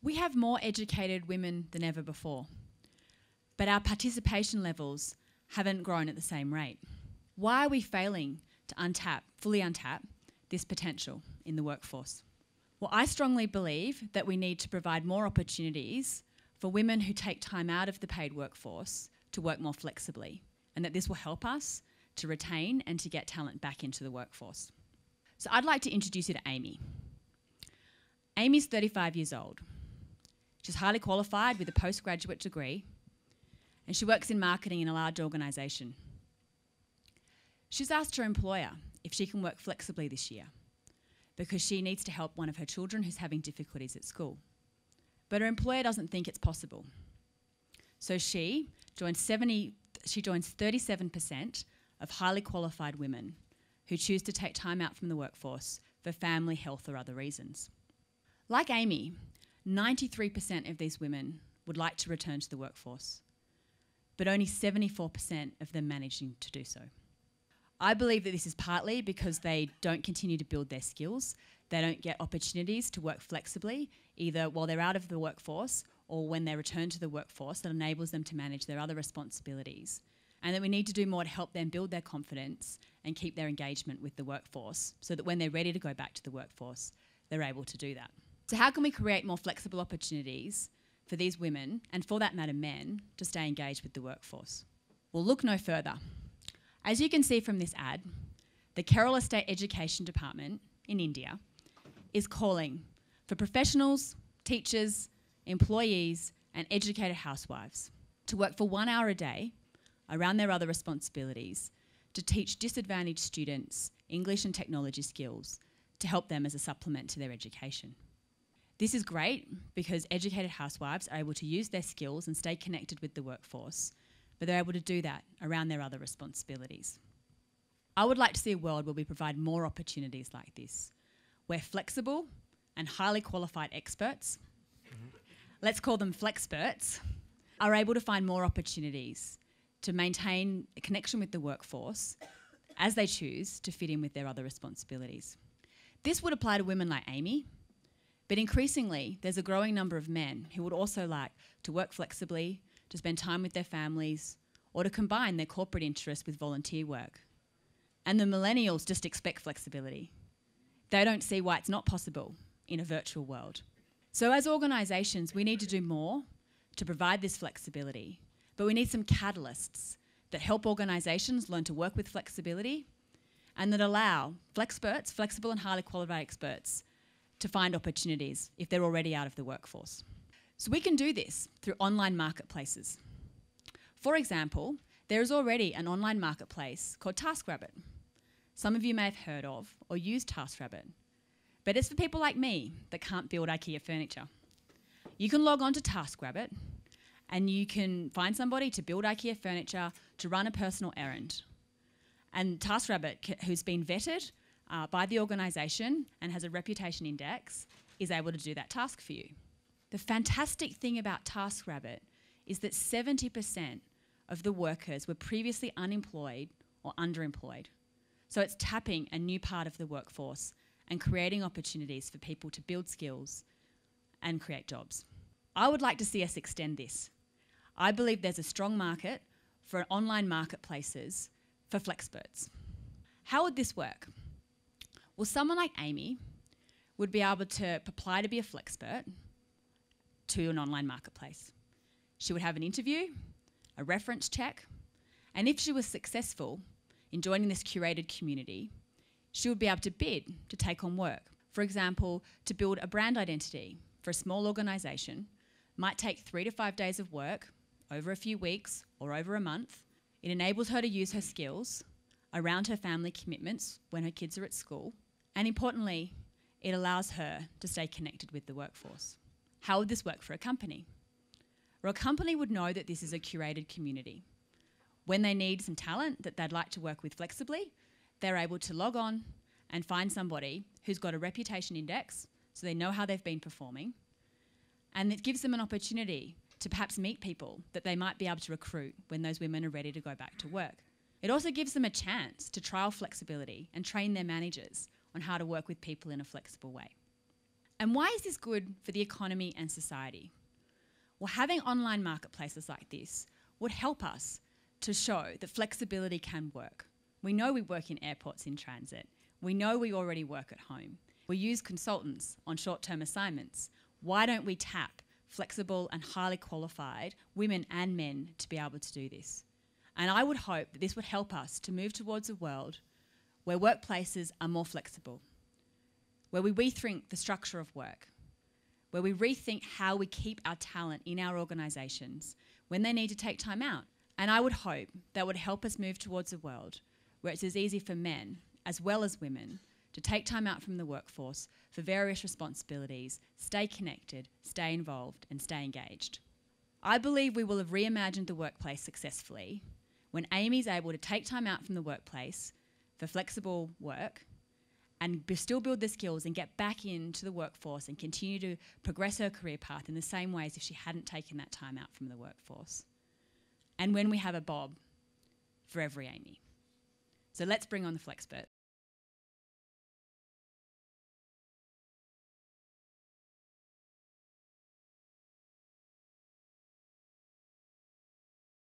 We have more educated women than ever before, but our participation levels haven't grown at the same rate. Why are we failing to fully untap this potential in the workforce? Well, I strongly believe that we need to provide more opportunities for women who take time out of the paid workforce to work more flexibly, and that this will help us to retain and to get talent back into the workforce. So I'd like to introduce you to Amy. Amy's 35 years old. She's highly qualified with a postgraduate degree, and she works in marketing in a large organisation. She's asked her employer if she can work flexibly this year because she needs to help one of her children who's having difficulties at school. But her employer doesn't think it's possible. So she joins 37% of highly qualified women who choose to take time out from the workforce for family, health or other reasons. Like Amy, 93% of these women would like to return to the workforce, but only 74% of them managing to do so. I believe that this is partly because they don't continue to build their skills. They don't get opportunities to work flexibly, either while they're out of the workforce or when they return to the workforce that enables them to manage their other responsibilities. And that we need to do more to help them build their confidence and keep their engagement with the workforce so that when they're ready to go back to the workforce, they're able to do that. So how can we create more flexible opportunities for these women, and for that matter men, to stay engaged with the workforce? Well, look no further. As you can see from this ad, the Kerala State Education Department in India is calling for professionals, teachers, employees and educated housewives to work for 1 hour a day around their other responsibilities to teach disadvantaged students English and technology skills to help them as a supplement to their education. This is great because educated housewives are able to use their skills and stay connected with the workforce, but they're able to do that around their other responsibilities. I would like to see a world where we provide more opportunities like this, where flexible and highly qualified experts, let's call them flexperts, are able to find more opportunities to maintain a connection with the workforce as they choose to fit in with their other responsibilities. This would apply to women like Amy, but increasingly there's a growing number of men who would also like to work flexibly, to spend time with their families, or to combine their corporate interests with volunteer work. And the millennials just expect flexibility. They don't see why it's not possible in a virtual world. So as organisations, we need to do more to provide this flexibility, but we need some catalysts that help organisations learn to work with flexibility and that allow flexperts, flexible and highly qualified experts, to find opportunities if they're already out of the workforce. So we can do this through online marketplaces. For example, there is already an online marketplace called TaskRabbit. Some of you may have heard of or used TaskRabbit, but it's for people like me that can't build IKEA furniture. You can log on to TaskRabbit and you can find somebody to build IKEA furniture to run a personal errand. And TaskRabbit, who's been vetted by the organisation and has a reputation index, is able to do that task for you. The fantastic thing about TaskRabbit is that 70% of the workers were previously unemployed or underemployed. So it's tapping a new part of the workforce and creating opportunities for people to build skills and create jobs. I would like to see us extend this. I believe there's a strong market for online marketplaces for flexperts. How would this work? Well, someone like Amy would be able to apply to be a flexpert to an online marketplace. She would have an interview, a reference check, and if she was successful in joining this curated community, she would be able to bid to take on work. For example, to build a brand identity for a small organisation might take 3 to 5 days of work over a few weeks or over a month. It enables her to use her skills around her family commitments when her kids are at school, and importantly, it allows her to stay connected with the workforce. How would this work for a company? Well, a company would know that this is a curated community. When they need some talent that they'd like to work with flexibly, they're able to log on and find somebody who's got a reputation index, so they know how they've been performing, and it gives them an opportunity to perhaps meet people that they might be able to recruit when those women are ready to go back to work. It also gives them a chance to trial flexibility and train their managers on how to work with people in a flexible way. And why is this good for the economy and society? Well, having online marketplaces like this would help us to show that flexibility can work. We know we work in airports in transit. We know we already work at home. We use consultants on short-term assignments. Why don't we tap flexible and highly qualified women and men to be able to do this? And I would hope that this would help us to move towards a world where workplaces are more flexible, where we rethink the structure of work, where we rethink how we keep our talent in our organisations when they need to take time out. And I would hope that would help us move towards a world where it's as easy for men as well as women to take time out from the workforce for various responsibilities, stay connected, stay involved, and stay engaged. I believe we will have reimagined the workplace successfully when Amy's able to take time out from the workplace for flexible work and still build the skills and get back into the workforce and continue to progress her career path in the same way as if she hadn't taken that time out from the workforce. And when we have a Bob for every Amy. So let's bring on the Flexpert.